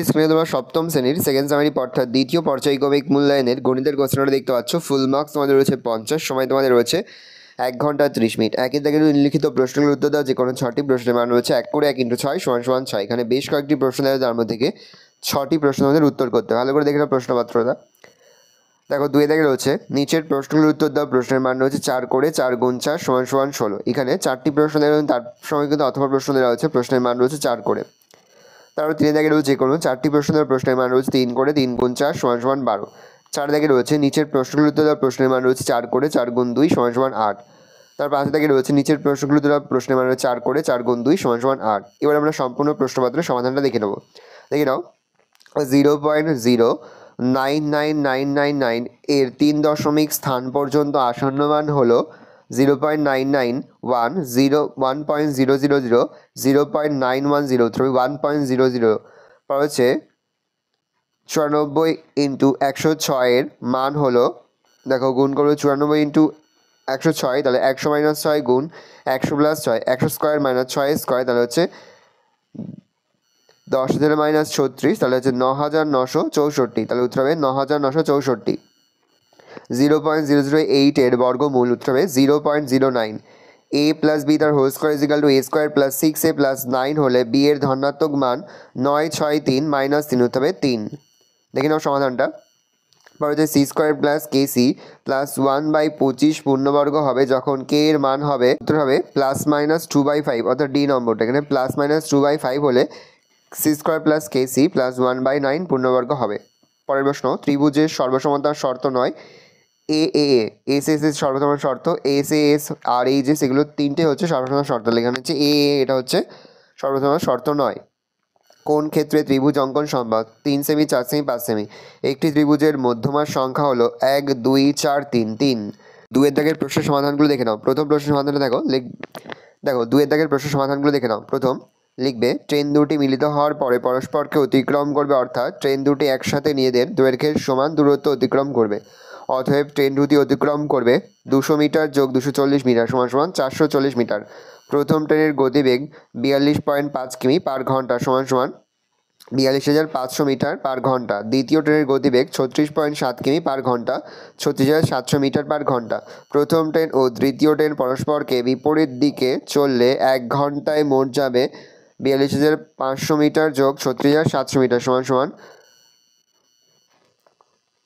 স্ক্রিনে তোমরা সপ্তম শ্রেণীর সেকেন্ড সামারি অর্থাৎ দ্বিতীয় পর্যায়ক্রমিক মূল্যায়নের গণিতের কোশ্চেনটা দেখতে পাচ্ছ। ফুল মার্কস তোমাদের রয়েছে 50, সময় তোমাদের রয়েছে 1 ঘন্টা 30 মিনিট। একই থেকে নিম্নলিখিত প্রশ্নগুলোর উত্তর দাও। যে কোনো 6টি প্রশ্নের মান রয়েছে 1 করে 1 × 6 = 6। এখানে বেশ কয়েকটি প্রশ্ন দেওয়া, যার মধ্যে থেকে 6টি প্রশ্ন তোমাদের উত্তর করতে হবে। ভালো করে দেখে নাও প্রশ্নপত্রটা। দেখো 2 দাগে রয়েছে নিচের প্রশ্নগুলোর উত্তর দাও। প্রশ্নের মান রয়েছে 4 করে 4 × 4 = 16। এখানে 4টি প্রশ্ন দেওয়া, তার সময় কিন্তু অথবা প্রশ্ন দেওয়া হচ্ছে। প্রশ্নের মান রয়েছে 4 করে। তারপর 3 দাগে রয়েছে যে কোনো 4টি প্রশ্নের প্রশ্নের মান রয়েছে 3 করে 3 × 4 = 12। 4 দাগে রয়েছে নিচের প্রশ্নগুলোর উত্তর দাও। প্রশ্নের মান রয়েছে 4 করে 4 × 2 = 8। তারপর 5 দাগে রয়েছে নিচের প্রশ্নগুলোর উত্তর দাও। প্রশ্নের মান রয়েছে 4 করে 4 × 2 = 8। এবার আমরা সম্পূর্ণ প্রশ্নপত্রের সমাধানটা দেখে নেব। দেখে নাও 0.09999 এর 3 দশমিক স্থান পর্যন্ত আসন্ন মান হলো 0.991, 1.000, 0.9103, 1.00। পর হচ্ছে 94 × 106 এর মান হলো, দেখো গুণ করবো 94 × 106, তাহলে 100 - 6 গুণ 100 + 6, 100 স্কোয়ার - 6 স্কোয়ার, তাহলে হচ্ছে 10,000 - 36, তাহলে হচ্ছে 9,964। তাহলে উত্তর হবে 9,964। 0.008 এর বর্গমূল, উত্তর হবে 0.09। a + b তার হোল স্কোয়ার = a² + 6a + 9 হলে b এর ধনাত্মক মান 963 - 3, উত্তর হবে 3। দেখে নাও সমাধানটা। পর হচ্ছে c² + kc + 1/25 পূর্ণবর্গ হবে যখন k এর মান হবে, উত্তর হবে +-2/5, অর্থাৎ ডি নম্বরটা। এখানে +-2/5 হলে c² + kc + 1/9 পূর্ণবর্গ হবে। পরের প্রশ্ন, ত্রিভুজের সর্বসমতার শর্ত নয় এস এস এস সর্বসম শর্ত, এস এস আর এই যে সেগুলো তিনটে হচ্ছে সর্বসম শর্ত। এখানে হচ্ছে এটা হচ্ছে সর্বসম শর্ত নয়। কোন ক্ষেত্রে ত্রিভুজ অঙ্কন সম্ভব? 3 সেমি, 4 সেমি, 5 সেমি। একটি ত্রিভুজের মধ্যমার সংখ্যা হলো 1 2 4 3 3। 2 এর দাগের প্রশ্নের সমাধানগুলো দেখে নাও। প্রথম প্রশ্নের সমাধানটা দেখো 2 এর দাগের প্রশ্নের সমাধানগুলো দেখে নাও। প্রথম লিখবে, ট্রেন দুটি মিলিত হওয়ার পরে পরস্পরকে অতিক্রম করবে, অর্থাৎ ট্রেন দুটি একসাথে নিজেদের দৈর্ঘ্যের সমান দূরত্ব অতিক্রম করবে। অতএব ট্রেন দুটি অতিক্রম করবে 200 মিটার যোগ 240 মিটার = 440 মিটার। প্রথম ট্রেনের গতিবেগ 42.5 কিমি পার ঘন্টা = 42,500 মিটার পার ঘন্টা। দ্বিতীয় ট্রেনের গতিবেগ 36.7 কিমি পার ঘন্টা, 36,700 মিটার পার ঘন্টা। প্রথম ট্রেন ও দ্বিতীয় ট্রেন পরস্পরকে বিপরীত দিকে চললে 1 ঘন্টায় মোট যাবে 42,500 মিটার যোগ 36,700 মিটার =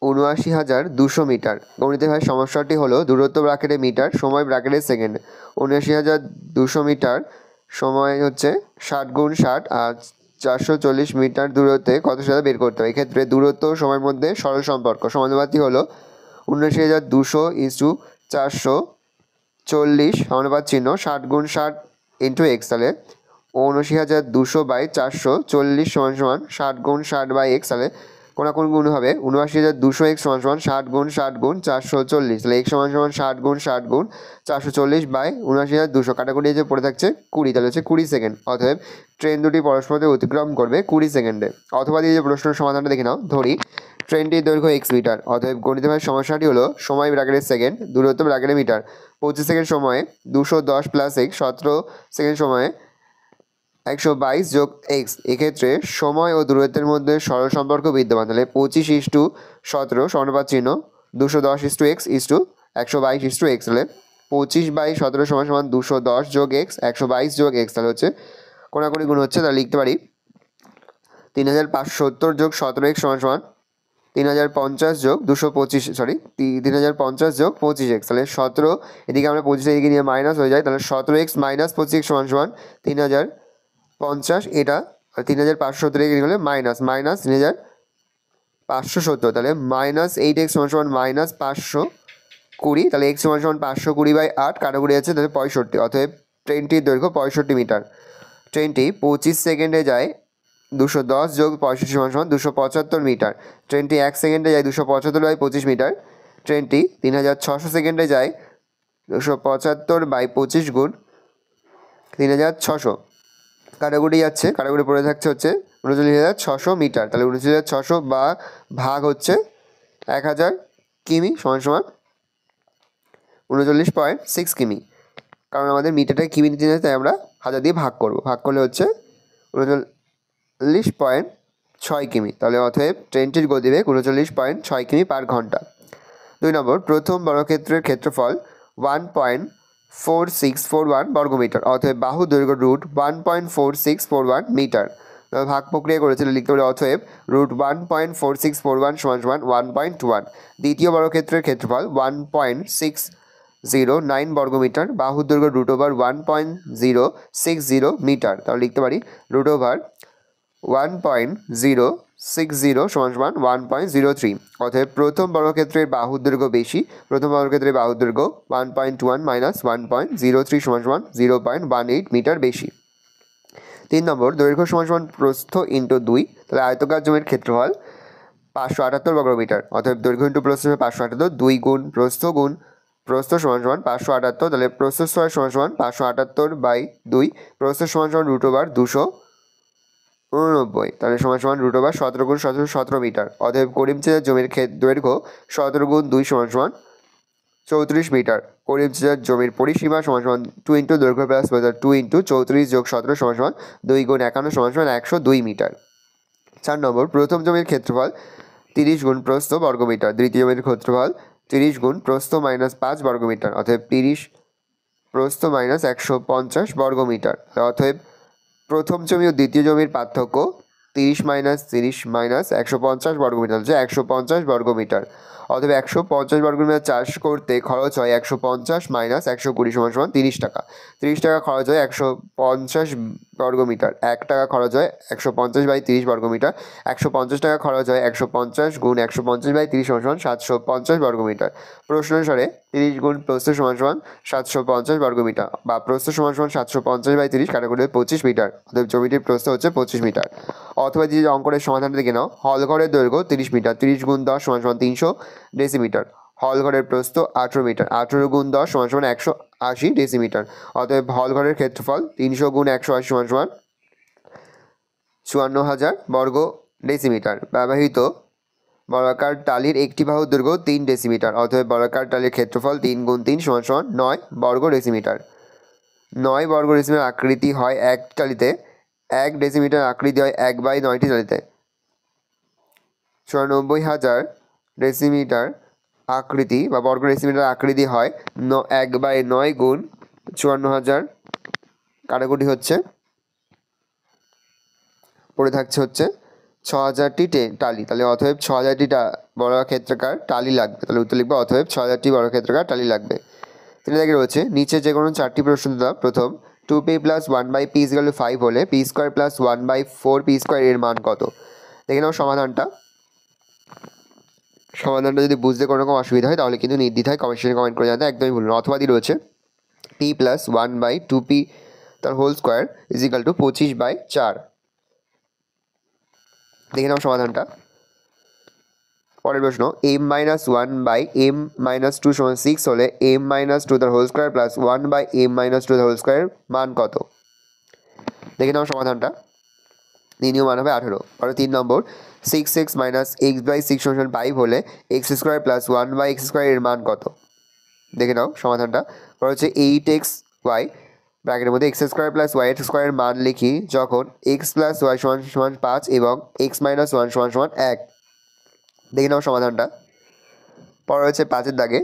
79,200 মিটার। গণিতের ভাই সমস্যাটি হলো দূরত্ব ব্র্যাকেটে মিটার, সময় ব্র্যাকেটে সেকেন্ড। 79,200 মিটার সময় হচ্ছে 60 × 60 আর 440 মিটার দূরত্বে কত সেটা বের করতে হবে। এক্ষেত্রে দূরত্ব ও সময়ের মধ্যে সরল সম্পর্ক। সমানুপাতি হলো 79,200 = 440 সমানুপাত চিহ্ন 60 × 60 × x, তাহলে 79,200/440 = 60 × 60/x, তাহলে কোনাকুনি গুণ হবে 79,200x = 60 × 60 × 440, তাহলে x = 60 × 60 × 440/79,200। কাটাকুটি যে পড়ে থাকছে 20, তাহলে হচ্ছে 20 সেকেন্ড। অতএব ট্রেন দুটি পরস্পরকে অতিক্রম করবে 20 সেকেন্ডে। অথবা দিয়ে যে প্রশ্নের সমাধানটা দেখে নাও। ধরি ট্রেনটির দৈর্ঘ্য x মিটার। অতএব গণিতের সমস্যাটি হলো সময় ব্র্যাকেটে সেকেন্ড, দূরত্ব ব্র্যাকেটে মিটার। 25 সেকেন্ড সময়ে 210 + x, 17 সেকেন্ড সময়ে 122 যোগ x। এক্ষেত্রে সময় ও দূরত্বের মধ্যে সরল সম্পর্ক বিদ্যমান। তাহলে 25:17 সমানুপাত চিহ্ন 210:x 122:x, তাহলে 25/17 = 210 যোগ x, 122 যোগ x, তাহলে হচ্ছে কোনাকুনি গুণ হচ্ছে। তাহলে লিখতে পারি 3570 যোগ 17x = 3050 যোগ 3050 যোগ 25x, তাহলে 17, এদিকে আমরা 25 এদিকে নিয়ে মাইনাস হয়ে যায়, তাহলে 17x - 25x = 3050। এটা 3570 এদিকে হলে -3,570, তাহলে -8x = -520, তাহলে x = 520/8, কাটাকুটি আছে, তাহলে 65। অতএব ট্রেনটির দৈর্ঘ্য 65 মিটার। ট্রেনটি 25 সেকেন্ডে যায় 210 যোগ 65 = 275 মিটার। ট্রেনটি 1 সেকেন্ডে যায় 275/25 মিটার। ট্রেনটি 3600 সেকেন্ডে যায় 275/25 গুণ 3600। কাটাকুটি যাচ্ছে, কাটাকুটি পড়ে থাকছে হচ্ছে 39,600 মিটার। তাহলে 39,600 বা ভাগ হচ্ছে 1000 কিমি = 39.6 কিমি। কারণ আমাদের মিটারটা কিমি নিতে, তাই আমরা 1000 দিয়ে ভাগ করব। ভাগ করলে হচ্ছে 39.6 6 কিমি, তাহলে অতএব ট্রেনটির গতিবেগ 39.6 কিমি পার ঘন্টা। 2 নম্বর, প্রথম বর্গক্ষেত্রের ক্ষেত্রফল 1.4641 বর্গমিটার, অতএব বাহু দৈর্ঘ্য রুট 1.4641 মিটার। ভাগ প্রক্রিয়া করেছিল, লিখতে পারি অতএব রুট 1.4641 সমান সমান 1.1। দ্বিতীয় বর্গক্ষেত্রের ক্ষেত্রফল 1.609 বর্গমিটার, বাহু দৈর্ঘ্য রুট ওভার 1.060 মিটার, তাহলে লিখতে পারি রুট ওভার 1.060 সমান সমান 1.03। অতএব প্রথম বর্গক্ষেত্রের বাহুর দৈর্ঘ্য বেশি, প্রথম বর্গক্ষেত্রের বাহুর দৈর্ঘ্য 1.1 মাইনাস 1.03 সমান সমান 0.18 মিটার বেশি। 3 নম্বর, দৈর্ঘ্য সমান সমান প্রস্থ ইন্টু 2, তাহলে আয়তকার জমির ক্ষেত্রফল 578 বর্গমিটার, অতএব দৈর্ঘ্য ইন্টু প্রস্থ 578, 2 গুণ প্রস্থ সমান সমান 578, তাহলে প্রস্থ সমান সমান 578/2, প্রস্থ সমান সমান রুট ওভার 289, তাহলে সমান সমান রুট ওভার 17 গুণ 17 17 মিটার। অতএব করিমচেদের জমির দৈর্ঘ্য 17 গুণ 2 সমান সমান 34 মিটার। করিমচেদের জমির পরিসীমা সমান সমান 2 ইন্টু দৈর্ঘ্য প্লাস 2 ইন্টু 34 যোগ 17 সমান সমান 2 গুণ 51 সমান সমান 102 মিটার। 4 নম্বর, প্রথম জমির ক্ষেত্রফল 30 গুণ প্রস্থ বর্গমিটার, দ্বিতীয় জমির ক্ষেত্রফল 30 গুণ প্রস্থ মাইনাস 5 বর্গমিটার, অতএব 30 প্রস্থ মাইনাস 150 বর্গমিটার। অতএব প্রথম জমি ও দ্বিতীয় জমির পার্থক্য 30 মাইনাস 30 মাইনাস 150 বর্গমিটার হচ্ছে 150 বর্গমিটার। অতএব 150 বর্গমিটার চাষ করতে খরচ হয় 150 মাইনাস 120 সমান সমান 30 টাকা। 30 টাকা খরচ হয় 150 বর্গমিটার, 1 টাকা খরচ হয় 150/30 বর্গমিটার, 150 টাকা খরচ হয় 150 গুণ 150/30 সমান সমান 750 বর্গমিটার। প্রশ্ন অনুসারে 30 গুণ প্রস্থ সমান সমান 750 বর্গমিটার, বা প্রস্থ সমান সমান 750/30 কাটাকুটি 25 মিটার, অতএব জমিটির প্রস্থ হচ্ছে 25 মিটার। অথবা যদি অঙ্কনের সমাধানটা দেখে নাও, হলঘরের দৈর্ঘ্য 30 মিটার, 30 গুণ 10 সমান সমান 300 ডেসিমিটার, হলঘরের প্রস্থ 18 মিটার, 18 গুণ 10 সমান সমান 180 ডেসিমিটার, অতএব হলঘরের ক্ষেত্রফল 300 গুণ 180 সমান সমান 54,000 বর্গ ডেসিমিটার। ব্যবহৃত বর্গাকার টালির একটি বাহুর দৈর্ঘ্য 3 ডেসিমিটার, অতএব বর্গাকার টালির ক্ষেত্রফল 3 গুণ 3 সমান সমান 9 বর্গ ডেসিমিটার। 9 বর্গ ডেসিমিটার আকৃতি হয় এক টালিতে, 1 ডেসিমিটার আকৃতি হয় 1/9টি টালিতে। 94,000 ডেসিমিটার আকৃতি বা বর্গ ডেসিমিটার আকৃতি হয় 1/9 গুণ 54,000, কাটাকুটি হচ্ছে, পড়ে থাকছে হচ্ছে 6,000টি টালি, তাহলে অতএব 6,000টি বর্গক্ষেত্রাকার টালি লাগবে, তাহলে উত্তর লিখবে অতএব 6,000টি বর্গক্ষেত্রাকার টালি লাগবে। তিনি দেখে রয়েছে নিচে যে কোনো 4টি প্রশ্ন দাও। প্রথম, 2p + 1/p = 5 হলে p² + 1/4p² এর মান কত? দেখে নাও সমাধানটা যদি বুঝতে কোনো রকম অসুবিধা হয় তাহলে কিন্তু নির্দ্বিধায় কমেন্ট করে জানাতে একদমই ভুলুন। অথবা দিয়ে রয়েছে p + 1/2p তার হোল স্কোয়ার = 25/4। দেখে নাও সমাধানটা। পরের প্রশ্ন, m-1/m-2 সমান 6 হলে m-2 তার হোল স্কোয়ার প্লাস 1/m-2 তার হোল স্কোয়ারের মান কত? দেখে নাও সমাধানটা। নির্ণীয় মান হবে 18। আর 3 নম্বর, 6x - x/6 সমান 5 হলে x² প্লাস 1/x² এর মান কত? দেখে নাও সমাধানটা। পর হচ্ছে 8xy ব্র্যাকেটের মধ্যে x² প্লাস y² এর মান লিখি যখন x প্লাস y সমান 5 এবং x - 1 সমান 1। দেখে নাও সমাধানটা। পর হচ্ছে 5-এর দাগে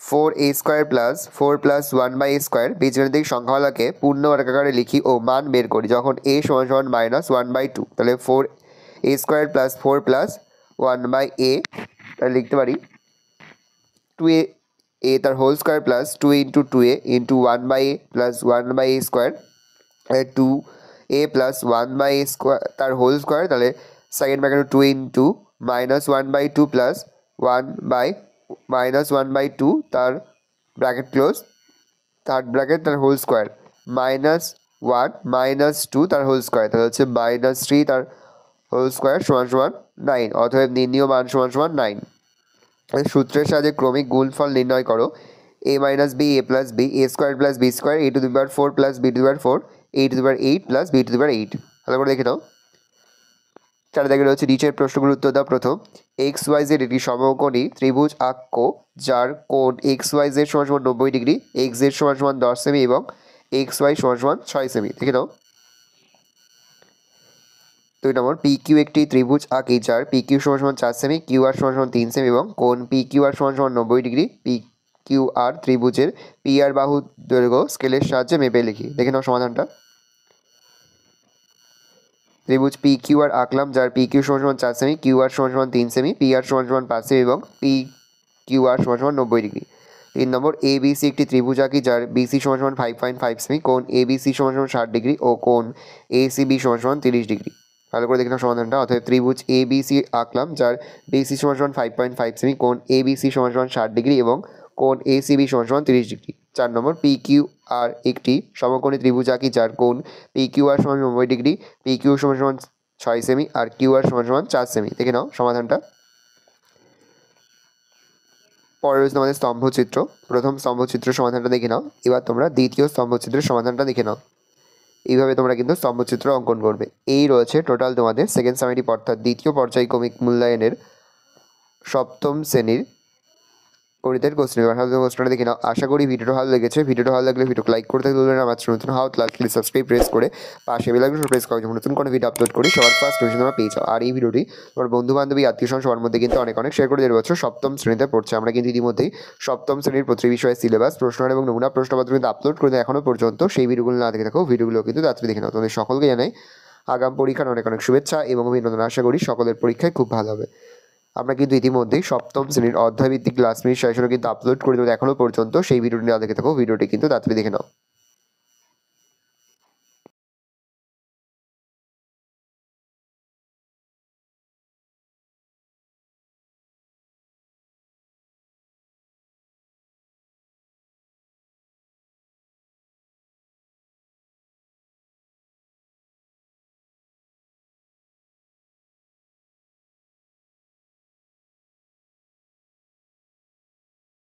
4a² প্লাস 4 প্লাস 1/a² বীজগণিতিক সংখ্যাওয়ালাকে পূর্ণ বর্গাকারে লিখি ও মান বের করি যখন a সমান সমান -1/2। তাহলে 4a² প্লাস 4 প্লাস 1/a, তাহলে লিখতে পারি 2a তার whole square plus 2 into 2a into 1/a plus 1/a², 2a plus 1/a² তার হোল স্কোয়ার, তাহলে সেকেন্ড ব্র্যাকেট 2 ইন্টু -1/2 প্লাস 1/2 তার ব্র্যাকেট ক্লোজ, থার্ড ব্র্যাকেট তার হোল স্কোয়ার -1 - 2 তার হোল স্কোয়ার, তাহলে হচ্ছে -3 তার হোল স্কোয়ার সমান সমান 9। অতএব নির্ণীয় মান সমান সমান 9। সূত্রের সাহায্যে ক্রমিক গুণফল নির্ণয় করো। a - b a + b a² + b² a⁴ + b⁴ a⁸ + b⁴। ভালো করে দেখে নাও। 4 দেখে রয়েছে নিচের প্রশ্নগুলোর উত্তর দাও। প্রথম, XYZ একটি সমকোণী ত্রিভুজ আঁক যার কোণ XYZ সমান 90 ডিগ্রি, XZ সমান 10 সেমি এবং XY সমান 6 সেমি। দেখে নাও। 2 নম্বর পি কিউ একটি ত্রিভুজ আঁকি যার পি কিউ সমান সমান 4 সেমি, কিউ আর সমান সমান 3 সেমি এবং কোণ পি কিউ আর সমান সমান 90 ডিগ্রি। পি কিউ আর ত্রিভুজের পি আর বাহু দৈর্ঘ্য স্কেলের সাহায্যে মেপে লিখি। দেখে নাও সমাধানটা। ত্রিভুজ পি কিউ আর আঁকলাম যার পি কিউ সমান সমান 4 সেমি, কিউ আর সমান সমান 3 সেমি, পি আর সমান সমান 5 সেমি এবং পি কিউ আর সমান সমান 90 degree. 3 number A B C একটি ত্রিভুজ আঁকি যার বিসি সমান সমান 5.5 সেমি, কোণ এ বি সি সমান সমান 60 ডিগ্রি ও কোণ এ সি বি সমান সমান 30 ডিগ্রি। ভালো করে দেখে নাও সমাধানটা। অর্থাৎ ত্রিভুজ এ বি সি আঁকলাম যার বিসি সমান সমান 5.5 সেমি, কোণ এ বি সি সমান সমান 60 ডিগ্রি এবং কোণ এ সি বি সমান সমান 30 ডিগ্রি। 4 নম্বর পি কিউ আর একটি সমকোণী ত্রিভুজ আঁকি যার কোণ পি কিউ আর সমান 90 ডিগ্রি, পি কিউ সমান সমান 6 সেমি আর কিউ আর সমান সমান 4 সেমি। দেখে নাও সমাধানটা। পরে রয়েছে তোমাদের স্তম্ভচিত্র। প্রথম স্তম্ভচিত্রের সমাধানটা দেখে নাও। এবার তোমরা দ্বিতীয় স্তম্ভচিত্রের সমাধানটা দেখে নাও। এইভাবে তোমরা কিন্তু স্তম্ভচিত্র অঙ্কন করবে। এই রয়েছে টোটাল তোমাদের সেকেন্ড সামেটিভ অর্থাৎ দ্বিতীয় পর্যায়ক্রমিক মূল্যায়নের সপ্তম শ্রেণীর গণিতের কোশ্চেন। এবার কোশ্চেনটা দেখে নাও। আশা করি ভিডিওটা ভালো লেগেছে। ভিডিওটা ভালো লাগলে ভিডিওকে লাইক করতে ভুলবেন না। আমার নতুন হাও প্লিজ সাবস্ক্রাইব প্রেস করে পাশে বেল আইকন প্রেস করে যখন নতুন কোনো ভিডিও আপলোড করি সবার ফার্স্ট নোটিফিকেশন তোমরা পেয়ে যাও। আর এই ভিডিওটি তোমার বন্ধু বান্ধবী আত্মীয় স্বজন সবার মধ্যে কিন্তু অনেক শেয়ার করে দেওয়ার বছর সপ্তম শ্রেণীতে পড়ছে। আমরা কিন্তু ইতিমধ্যেই সপ্তম শ্রেণীর প্রতি বিষয়ে সিলেবাস প্রশ্ন এবং নমুনা প্রশ্নপত্র কিন্তু আপলোড করে এখনও পর্যন্ত। সেই ভিডিওগুলো না দেখে থাকো, ভিডিওগুলো কিন্তু তাড়াতাড়ি দেখে নাও। তোমাদের সকলকে জানাই আগাম পরীক্ষার অনেক শুভেচ্ছা এবং অভিনন্দন। আশা করি সকলের পরীক্ষায় খুব ভালো হবে। আমরা কিন্তু ইতিমধ্যেই সপ্তম শ্রেণীর অধ্যায়ভিত্তিক ক্লাস মিনিট সেশনও কিন্তু আপলোড করে দেবো এখনও পর্যন্ত। সেই ভিডিওটি না দেখে থাকো, ভিডিওটি কিন্তু তাড়াতাড়ি দেখে নাও।